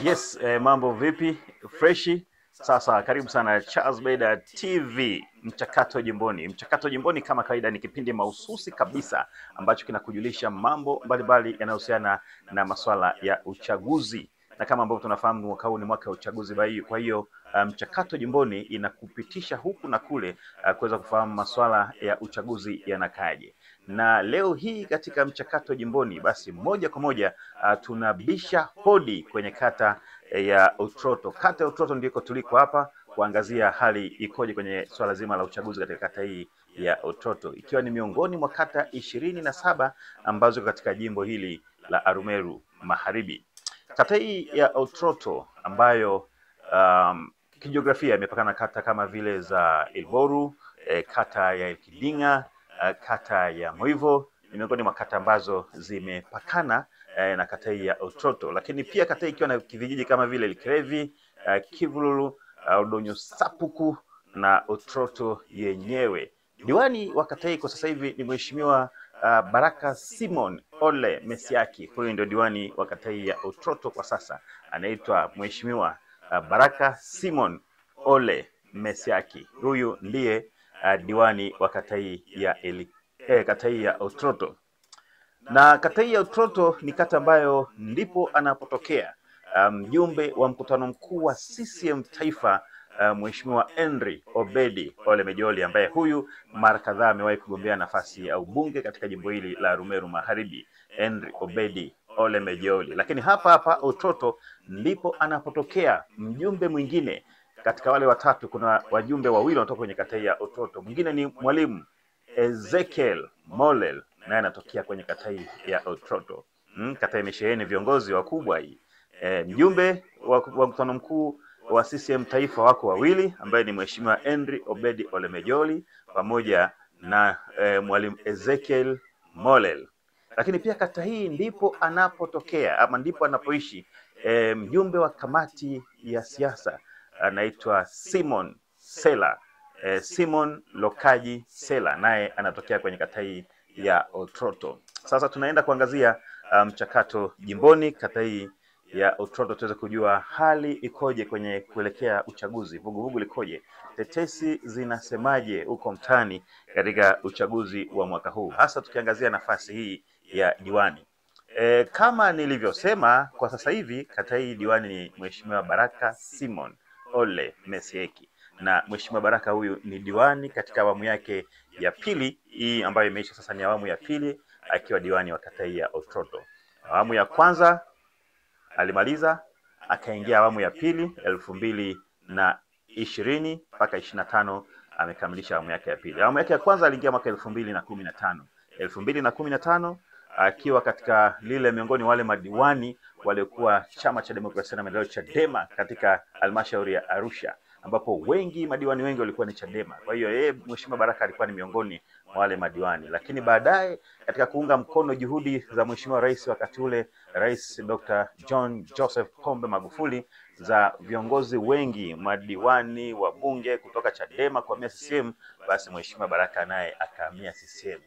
Yes, mambo vipi? Freshi. Sasa karibu sana Charles Beda TV, Mchakato Jimboni. Mchakato Jimboni kama kawaida ni kipindi mahususi kabisa ambacho kinakujulisha mambo mbalimbali yanayohusiana na masuala ya uchaguzi. Na kama ambavyo tunafahamu mwaka huu ni mwaka wa uchaguzi, kwa hiyo Mchakato Jimboni inakupitisha huku na kule kuweza kufahamu masuala ya uchaguzi yanakaje. Na leo hii katika Mchakato Jimboni basi moja kwa moja tunabisha hodi kwenye kata ya Utroto. Kata ya Utroto ndiko tuliko hapa kuangazia hali ikoje kwenye swala zima la uchaguzi katika kata hii ya Utroto, ikiwa ni miongoni mwa kata 27 ambazo katika jimbo hili la Arumeru Magharibi. Kata hii ya Utroto ambayo kijiografia imepakana kata kama vile za Ilboru, kata ya Kidinga, kata ya Mwivo, ni miongoni mwa kata ambazo zimepakana na kata hii ya Utroto. Lakini pia kata hii ikiwa na vijiji kama vile Likerevi, Kivululu, Udonyo Sapuku na Utroto yenyewe. Diwani wa kata hii kwa sasa hivi ni Mheshimiwa Baraka Simon Ole Mesiaki. Huyu ndio diwani wa kata hii ya Utroto kwa sasa. Anaitwa Mheshimiwa Baraka Simon Ole Mesiaki. Huyu ndiye diwani wa kata hii ya Utroto. Na kata hii ya Utroto ni kata ambayo ndipo anapotokea mjumbe wa mkutano mkuu wa CCM Taifa, Mheshimiwa Henry Obedi Ole Mejoli, ambaye huyu mara kadhaa amewahi kugombea nafasi ya ubunge katika jimbo hili la Arumeru Magharibi. Henry Obedi Ole Mejoli. Lakini hapa Utroto ndipo anapotokea mjumbe mwingine. Katika wale watatu kuna wajumbe wawili wanatoka kwenye kata hii ya Utroto. Mwingine ni Mwalimu Ezekiel Molel, naye anatokea kwenye kata hii ya Utroto. Kata imesheheni viongozi wakubwa hii. Mjumbe wa mkutano mkuu wa CCM Taifa wako wawili, ambaye ni Mheshimiwa Henry Obedi Ole Mejoli pamoja na Mwalimu Ezekiel Molel. Lakini pia kata hii ndipo anapotokea ama ndipo anapoishi mjumbe wa kamati ya siasa anaitwa Simon Sela, Simon Lokaji Sela, naye anatokea kwenye kata hii ya Utroto. Sasa tunaenda kuangazia mchakato jimboni kata hii ya Utroto, tuweze kujua hali ikoje kwenye kuelekea uchaguzi. Vuguvugu likoje? Tetesi zinasemaje huko mtaani katika uchaguzi wa mwaka huu, hasa tukiangazia nafasi hii ya diwani. Kama nilivyosema, kwa sasa hivi kata hii diwani ni Mheshimiwa Baraka Simon Ole Mesiaki, na Mheshimiwa Baraka huyu ni diwani katika awamu yake ya pili, hii ambayo imeisha sasa ni awamu ya pili akiwa diwani wa kata hii ya Utroto. Awamu ya kwanza alimaliza, akaingia awamu ya pili 2020 mpaka 25 amekamilisha awamu yake ya pili. Awamu yake ya kwanza aliingia mwaka 2015 akiwa katika lile miongoni wale madiwani waliokuwa Chama cha Demokrasia na Maendeleo Chadema katika halmashauri ya Arusha, ambapo madiwani wengi walikuwa ni Chadema. Kwa hiyo yeye Mheshimiwa Baraka alikuwa ni miongoni mwa wale madiwani. Lakini baadaye katika kuunga mkono juhudi za Mheshimiwa Rais wakati ule, Rais Dr. John Joseph Pombe Magufuli, za viongozi wengi madiwani wa bunge kutoka Chadema kuhamia CCM, basi Mheshimiwa Baraka naye akahamia CCM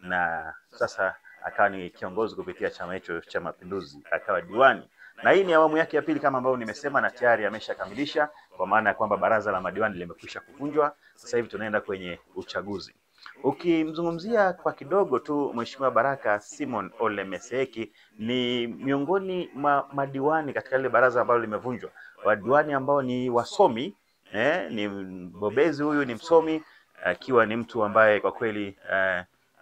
na sasa akawa ni kiongozi kupitia chama hicho cha Mapinduzi, akawa diwani. Na hii ni awamu yake ya pili kama ambavyo nimesema, na tayari ameshakamilisha, kwa maana ya kwamba baraza la madiwani limekwisha kuvunjwa. Sasa hivi tunaenda kwenye uchaguzi. Ukimzungumzia kwa kidogo tu, Mheshimiwa Baraka Simon Ole Mesiaki ni miongoni mwa madiwani katika ile baraza ambalo limevunjwa, wadiwani ambao ni wasomi. Ni mbobezi, huyu ni msomi, akiwa ni mtu ambaye kwa kweli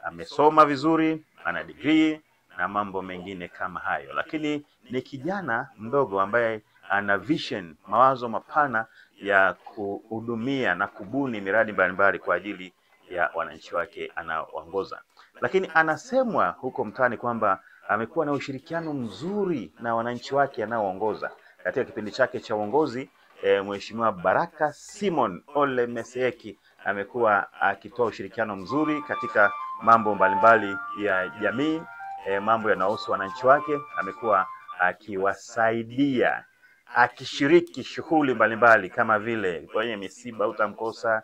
amesoma vizuri, ana degree na mambo mengine kama hayo. Lakini ni kijana mdogo ambaye ana vision, mawazo mapana ya kuhudumia na kubuni miradi mbalimbali kwa ajili ya wananchi wake anaoongoza. Lakini anasemwa huko mtaani kwamba amekuwa na ushirikiano mzuri na wananchi wake anaoongoza. Katika kipindi chake cha uongozi, Mheshimiwa Baraka Simon Ole Mesiaki amekuwa akitoa ushirikiano mzuri katika mambo mbalimbali ya jamii, mambo yanayohusu wananchi wake. Amekuwa akiwasaidia, akishiriki shughuli mbalimbali kama vile kwenye misiba utamkosa,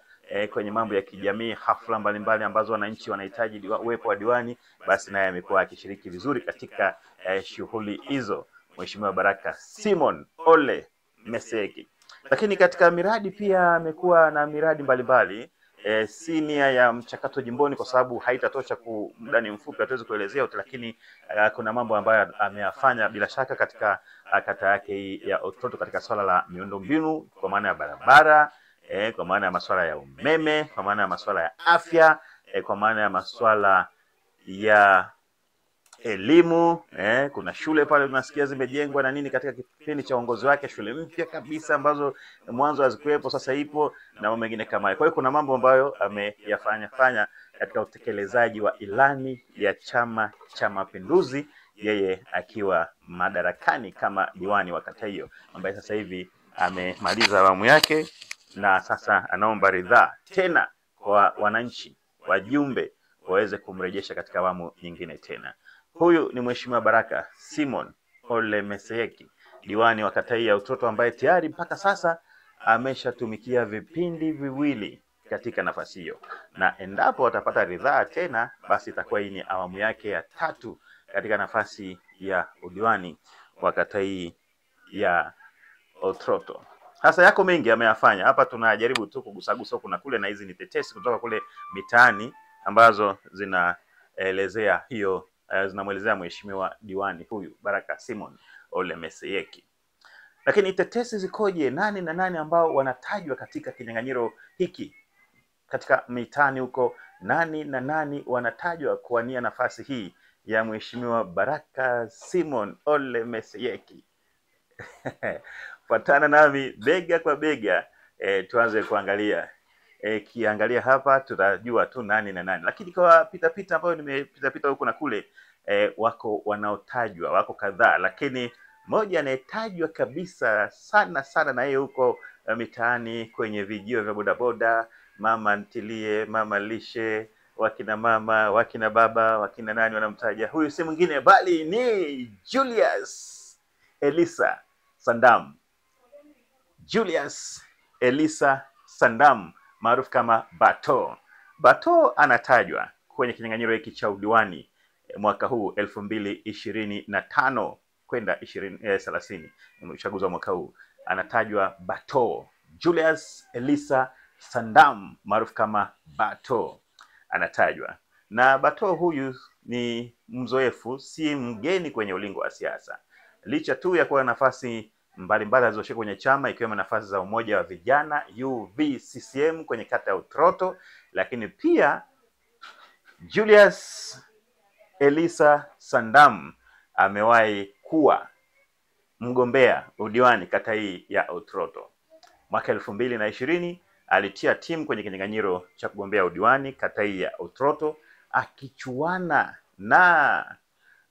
kwenye mambo ya kijamii, hafla mbalimbali ambazo wananchi wanahitaji uwepo wa diwani, basi naye amekuwa akishiriki vizuri katika shughuli hizo. Mheshimiwa Baraka Simon Ole Meseki. Lakini katika miradi pia amekuwa na miradi mbalimbali. Si nia ya mchakato jimboni kwa sababu haitatosha muda ni mfupi hatuwezi kuelezea yote, lakini kuna mambo ambayo ameyafanya bila shaka katika kata yake hii ya Otroto katika swala la miundombinu, kwa maana ya barabara, kwa maana ya masuala ya umeme, kwa maana ya masuala ya afya, kwa maana ya masuala ya elimu. Kuna shule pale tunasikia zimejengwa na nini katika kipindi cha uongozi wake, shule mpya kabisa ambazo mwanzo hazikuwepo sasa ipo na mambo mengine kama hayo. Kwa hiyo kuna mambo ambayo ameyafanya katika utekelezaji wa ilani ya Chama cha Mapinduzi, yeye akiwa madarakani kama diwani wa kata hiyo, ambaye sasa hivi amemaliza awamu yake na sasa anaomba ridhaa tena kwa wananchi, wajumbe waweze kumrejesha katika awamu nyingine tena. Huyu ni Mheshimiwa Baraka Simon Ole Meseki, diwani wa kata hii ya Otroto, ambaye tayari mpaka sasa ameshatumikia vipindi viwili katika nafasi hiyo, na endapo watapata ridhaa tena, basi itakuwa hii ni awamu yake ya 3 katika nafasi ya udiwani wa kata hii ya Otroto. Sasa yako mengi ameyafanya. Hapa tunajaribu tu kugusagusa kuna kule, na hizi ni tetesi kutoka kule mitaani ambazo zinaelezea hiyo, zinamwelezea mheshimiwa diwani huyu Baraka Simon Ole Meseki. Lakini tetesi zikoje? Nani na nani ambao wanatajwa katika kinyang'anyiro hiki katika mitaani huko? Nani na nani wanatajwa kuwania nafasi hii ya mheshimiwa Baraka Simon Ole Meseki? Fuatana nami bega kwa bega, tuanze kuangalia. Kiangalia hapa tutajua tu nani na nani, lakini kwa pita ambayo nimepita huko na kule, wako wanaotajwa, wako kadhaa, lakini moja anayetajwa kabisa sana na yeye huko mitaani kwenye vijio vya bodaboda, mama ntilie, mama lishe, wakina mama, wakina baba, wakina nani wanamtaja. Huyu si mwingine bali ni Julius Elisa Sandam. Julius Elisa Sandam maarufu kama Bato. Bato anatajwa kwenye kinyang'anyiro hiki cha udiwani mwaka huu 2025 kwenda 2030, uchaguzi wa mwaka huu. Anatajwa Bato. Julius Elisa Sandam maarufu kama Bato anatajwa. Na Bato huyu ni mzoefu, si mgeni kwenye ulingo wa siasa. Licha tu ya kuwa nafasi mbalimbali alizoshika kwenye chama, ikiwemo nafasi za umoja wa vijana UVCCM kwenye kata ya Otroto, lakini pia Julius Elisa Sandam amewahi kuwa mgombea udiwani kata hii ya Otroto. Mwaka 2020 alitia timu kwenye kinyang'anyiro cha kugombea udiwani kata hii ya Otroto, akichuana na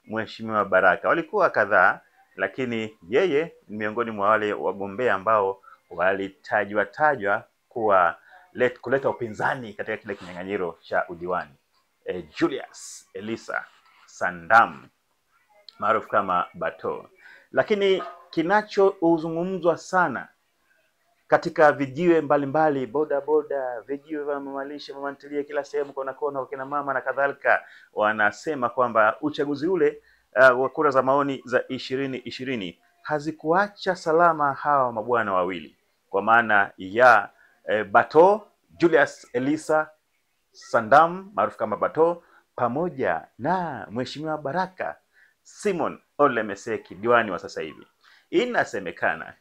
mheshimiwa Baraka. Walikuwa kadhaa, lakini yeye ni miongoni mwa wale wagombea ambao walitajwa kuwa kuleta upinzani katika kile kinyang'anyiro cha udiwani. Julius Elisa Sandam maarufu kama Bato. Lakini kinachozungumzwa sana katika vijiwe mbalimbali, boda, vijiwe vya mamalishe, mamantilie, kila sehemu kona wakina mama na kadhalika, wanasema kwamba uchaguzi ule wa kura za maoni za 2020 hazikuacha salama hawa mabwana wawili, kwa maana ya Bato, Julius Elisa Sandam maarufu kama Bato, pamoja na mheshimiwa Baraka Simon Ole Meseki, diwani wa sasa hivi. Inasemekana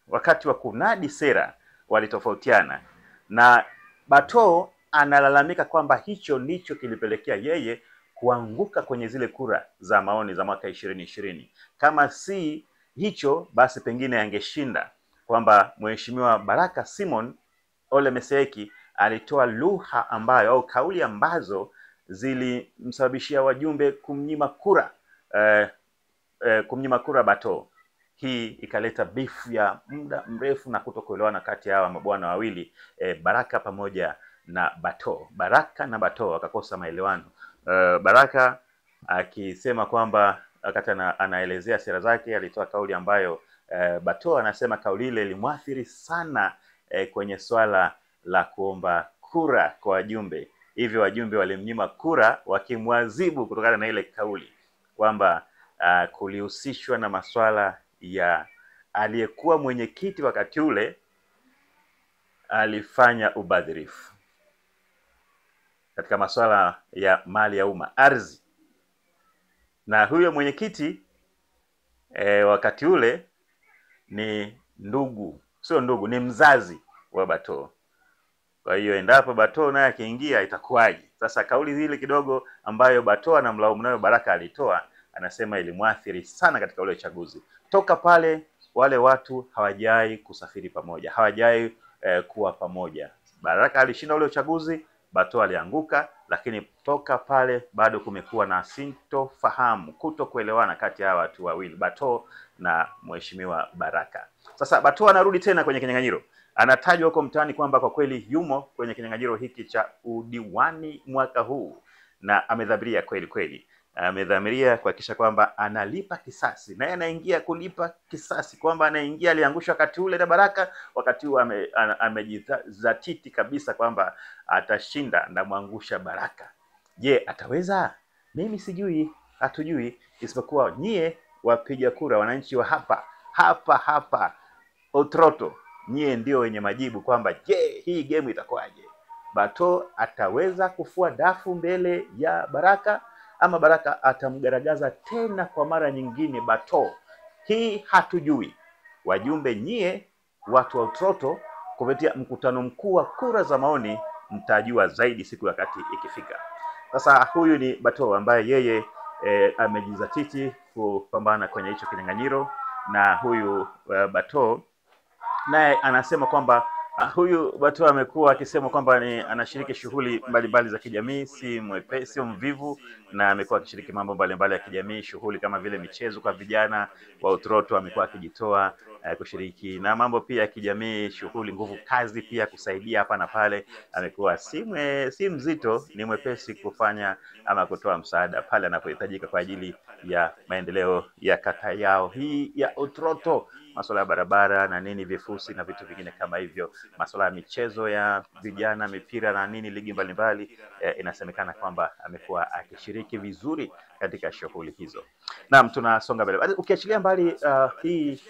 wakati wa kunadi sera walitofautiana, na Bato analalamika kwamba hicho ndicho kilipelekea yeye kuanguka kwenye zile kura za maoni za mwaka 2020. Kama si hicho, basi pengine angeshinda, kwamba mheshimiwa Baraka Simon Ole Meseki alitoa lugha ambayo au kauli ambazo zilimsababishia wajumbe kumnyima kura Bato. Hii ikaleta bifu ya muda mrefu na kutokuelewana kati ya hawa mabwana wawili, Baraka pamoja na Bato. Baraka na Bato wakakosa maelewano. Baraka akisema kwamba wakati anaelezea sera zake alitoa kauli ambayo Bato anasema kauli ile ilimwathiri sana kwenye swala la kuomba kura kwa wajumbe. Hivyo wajumbe walimnyima kura wakimwazibu kutokana na ile kauli kwamba kulihusishwa na masuala ya aliyekuwa mwenyekiti wakati ule alifanya ubadhirifu katika masuala ya mali ya umma, ardhi. Na huyo mwenyekiti wakati ule ni sio ndugu, ni mzazi wa Bartoa. Kwa hiyo endapo Bartoa naye akiingia itakuwaje? Sasa kauli zile kidogo ambayo Bartoa na mlaumu nayo Baraka alitoa, anasema ilimwathiri sana katika ule uchaguzi. Toka pale wale watu hawajai kusafiri pamoja, hawajai kuwa pamoja. Baraka alishinda ule uchaguzi, Bartoa alianguka, lakini toka pale bado kumekuwa na sintofahamu, kutokuelewana kati ya watu wawili, Bartoa na mheshimiwa Baraka. Sasa Bartoa anarudi tena kwenye kinyang'anyiro. Anatajwa huko mtaani kwamba kwa kweli yumo kwenye kinyang'anyiro hiki cha udiwani mwaka huu, na amedhamiria kweli. Amedhamiria kuhakikisha kwamba analipa kisasi, na yeye anaingia kulipa kisasi, kwamba anaingia aliangusha wakati ule na Baraka, wakati huu amejizatiti kabisa kwamba atashinda na muangusha Baraka. Je, ataweza? Mimi sijui, hatujui, isipokuwa nyie wapiga kura, wananchi wa hapa Otroto, nyie ndio wenye majibu kwamba je, hii game itakuwaje? Bartoa ataweza kufua dafu mbele ya Baraka, ama Baraka atamgaragaza tena kwa mara nyingine Bartoa? Hii hatujui. Wajumbe nyie watu wa Otroto, kupitia mkutano mkuu wa kura za maoni, mtajua zaidi siku wakati ikifika. Sasa huyu ni Bartoa ambaye yeye amejizatiti kupambana kwenye hicho kinyang'anyiro, na huyu Bartoa naye anasema kwamba huyu Bartoa amekuwa akisema kwamba anashiriki shughuli mbalimbali za kijamii, si mwepesi, mvivu, na amekuwa akishiriki mambo mbalimbali ya kijamii, shughuli kama vile michezo kwa vijana wa Otroto, amekuwa akijitoa kushiriki na mambo pia ya kijamii, shughuli nguvu kazi pia kusaidia hapa na pale. Amekuwa si mzito, ni mwepesi kufanya ama kutoa msaada pale anapohitajika kwa ajili ya maendeleo ya kata yao hii ya Otroto, masuala ya barabara na nini, vifusi na vitu vingine kama hivyo, masuala ya michezo ya vijana, mipira na nini, ligi mbalimbali. Inasemekana kwamba amekuwa akishiriki vizuri katika shughuli hizo. Naam, tunasonga mbele. Ukiachilia mbali hii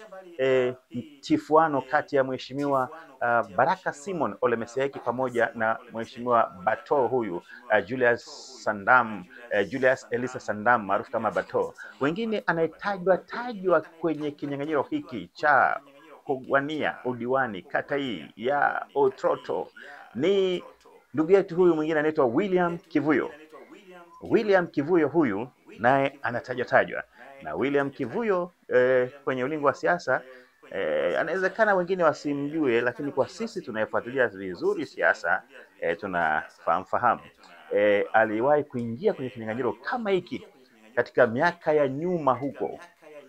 mtifuano kati ya mheshimiwa Baraka Simon Ole Messiaki pamoja na mheshimiwa Bartoa huyu Julius Elisa Sandam maarufu kama Bartoa, wengine anayetajwa kwenye kinyang'anyiro hiki cha kuwania udiwani kata hii ya Otroto ni ndugu yetu huyu mwingine anaitwa William Kivuyo. William Kivuyo huyu naye anatajwa, na William Kivuyo kwenye ulingo wa siasa anawezekana wengine wasimjue, lakini kwa sisi tunayefuatilia vizuri siasa tunafahamu. Aliwahi kuingia kwenye kinyang'anyiro kama hiki katika miaka ya nyuma huko,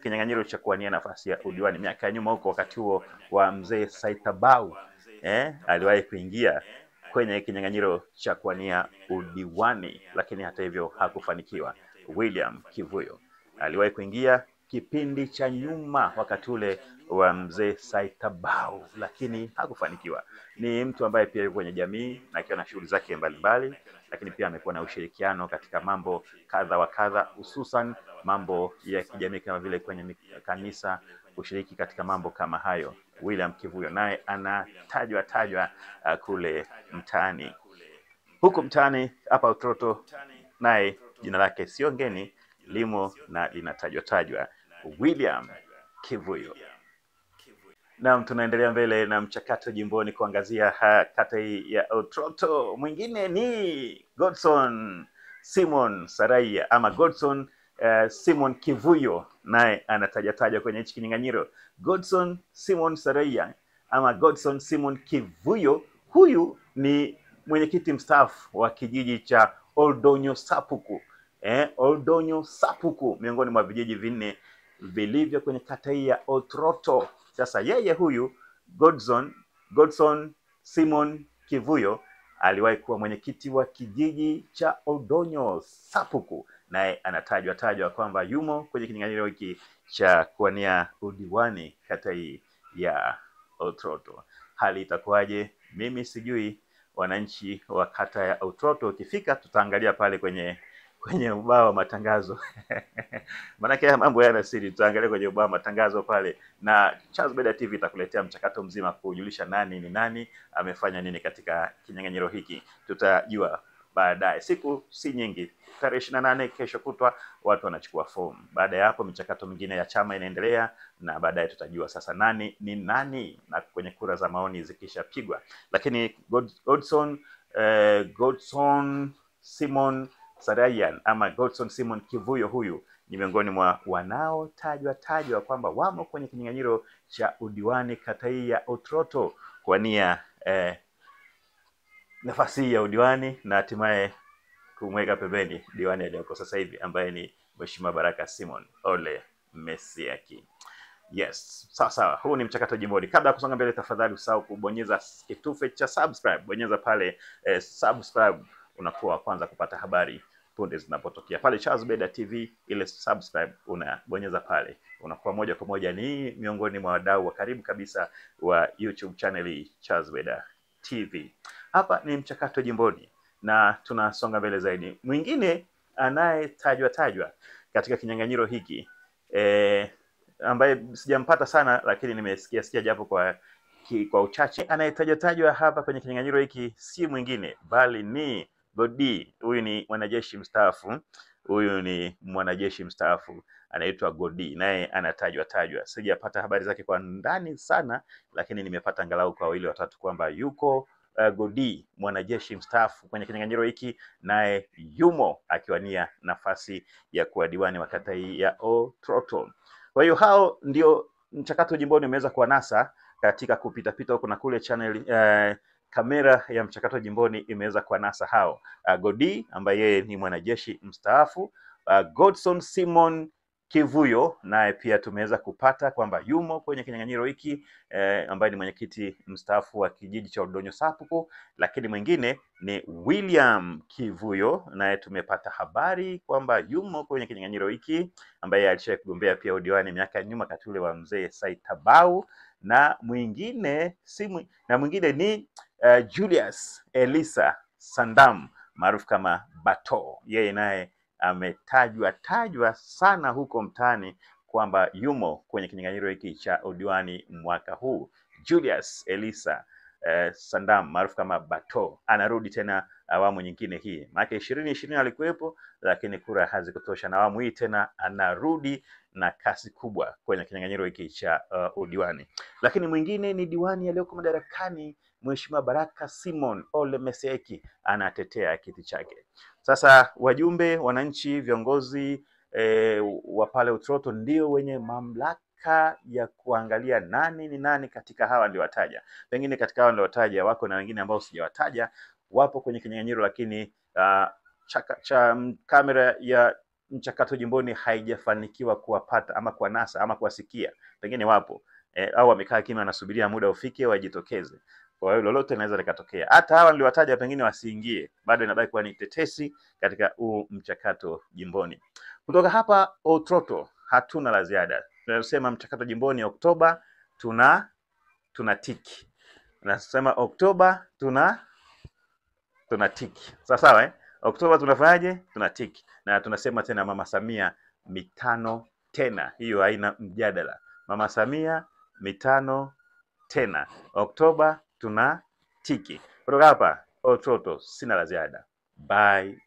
kinyang'anyiro cha kuwania nafasi ya udiwani miaka ya nyuma huko, wakati huo wa mzee Saitabau. Aliwahi kuingia kwenye kinyang'anyiro cha kuwania udiwani, lakini hata hivyo hakufanikiwa. William Kivuyo aliwahi kuingia kipindi cha nyuma wakati ule wa mzee Saitabau, lakini hakufanikiwa. Ni mtu ambaye pia yuko kwenye jamii na akiwa na shughuli zake mbalimbali, lakini pia amekuwa na ushirikiano katika mambo kadha wa kadha, hususan mambo ya kijamii kama vile kwenye kanisa, kushiriki katika mambo kama hayo. William Kivuyo naye anatajwa kule mtaani. Huko mtaani hapa Otroto naye jina lake sio ngeni, limo na linatajwa William Kivuyo. Naam, tunaendelea mbele na mchakato jimboni kuangazia kata hii ya Otroto. Mwingine ni Godson Simon Saraiya ama Godson Simon Kivuyo, naye anatajwa kwenye hichi kinyang'anyiro. Godson Simon Saraiya ama Godson Simon Kivuyo, huyu ni mwenyekiti mstaafu wa kijiji cha Oldonyo Sapuku. Oldonyo Sapuku, miongoni mwa vijiji vinne vilivyo kwenye kata hii ya Otroto. Sasa yeye huyu Godson Simon Kivuyo aliwahi kuwa mwenyekiti wa kijiji cha Oldonyo Sapuku, naye anatajwa kwamba yumo kwenye kinyang'anyiro hiki cha kuwania udiwani kata hii ya Otroto. Hali itakuwaje? Mimi sijui. Wananchi wa kata ya Otroto ukifika, tutaangalia pale kwenye ubao wa matangazo. Maanake haya mambo yana siri, tutaangalia kwenye ubao wa matangazo pale, na Charles Beda TV itakuletea mchakato mzima kujulisha nani ni nani amefanya nini katika kinyang'anyiro hiki. Tutajua baadaye, siku si nyingi, tarehe 28 kesho kutwa watu wanachukua fomu. Baada ya hapo michakato mingine ya chama inaendelea, na baadaye tutajua sasa nani ni nani, na kwenye kura za maoni zikishapigwa. Lakini Godson Simon Sarayan ama Godson Simon Kivuyo, huyu ni miongoni mwa wanaotajwa kwamba wamo kwenye kinyang'anyiro cha udiwani kata hii ya Otroto kwa nia nafasi ya udiwani, na hatimaye kumweka pembeni diwani aliyoko sasa hivi ambaye ni Mheshimiwa Baraka Simon Ole Mesiaki. Yes, sawa. Huu ni mchakato jimboni. Kabla ya kusonga mbele, tafadhali usahau kubonyeza kitufe cha subscribe. Bonyeza pale subscribe, unakuwa wa kwanza kupata habari punde zinapotokea. Pale Charles Beda TV, ile subscribe unabonyeza pale, unakuwa moja kwa moja ni miongoni mwa wadau wa karibu kabisa wa YouTube channel Charles Beda TV. Hapa ni mchakato jimboni na tunasonga mbele zaidi. Mwingine anayetajwa katika kinyang'anyiro hiki ambaye sijampata sana, lakini nimesikia japo kwa uchache. Anayetajwa hapa kwenye kinyang'anyiro hiki si mwingine bali ni Godi. Huyu ni mwanajeshi mstaafu. Anaitwa Godi, naye anatajwa. Sijapata habari zake kwa ndani sana, lakini nimepata angalau kwa wawili watatu kwamba yuko Godi, mwanajeshi mstaafu kwenye kinyang'anyiro hiki, naye yumo akiwania nafasi ya kuwa diwani wa kata hii ya Otroto. Kwa hiyo hao ndio mchakato jimboni umeweza kuwanasa katika kupita huko na kule. Channel kamera ya mchakato jimboni imeweza kuwanasa hao. Godi ambaye yeye ni mwanajeshi mstaafu, Godson Simon Kivuyo naye pia tumeweza kupata kwamba yumo kwenye kinyang'anyiro hiki, ambaye ni mwenyekiti mstaafu wa kijiji cha Oldonyo Sapuku. Lakini mwingine ni William Kivuyo, naye tumepata habari kwamba yumo kwenye kinyang'anyiro hiki, ambaye alishawahi kugombea pia udiwani miaka ya nyuma kati ule wa mzee Saitabau. Na mwingine ni Julius Elisa Sandam maarufu kama Bato. Yeye naye ametajwa sana huko mtaani kwamba yumo kwenye kinyang'anyiro hiki cha udiwani mwaka huu. Julius Elisa Sandam maarufu kama Bato anarudi tena awamu nyingine hii. Maana 2020 alikuwepo, lakini kura hazikutosha, na awamu hii tena anarudi na kasi kubwa kwenye kinyang'anyiro hiki cha udiwani. Lakini mwingine ni diwani aliyoko madarakani, Mheshimiwa Baraka Simon Ole Mesiaki, anatetea kiti chake. Sasa wajumbe, wananchi, viongozi wa pale Otroto ndio wenye mamlaka ya kuangalia nani ni nani katika hawa ndio wataja. Pengine katika hawa ndio wataja wako na wengine ambao sijawataja wapo kwenye kinyang'anyiro, lakini kamera ya mchakato jimboni haijafanikiwa kuwapata ama kuwanasa ama kuwasikia. Pengine wapo au wamekaa kimya wanasubiria muda ufike wajitokeze. Kwa hiyo lolote linaweza likatokea. Hata hawa niliwataja pengine wasiingie, bado inabaki kuwa ni tetesi katika huu mchakato jimboni. Kutoka hapa Otroto hatuna la ziada. Tunasema mchakato jimboni Oktoba tuna tiki. Tunasema Oktoba tuna tiki. Sawa Oktoba tunafanyaje? Tuna tiki. Na tunasema tena Mama Samia mitano tena. Hiyo haina mjadala. Mama Samia mitano tena. Oktoba tuna tiki. Kutoka hapa Otroto sina la ziada. Bye.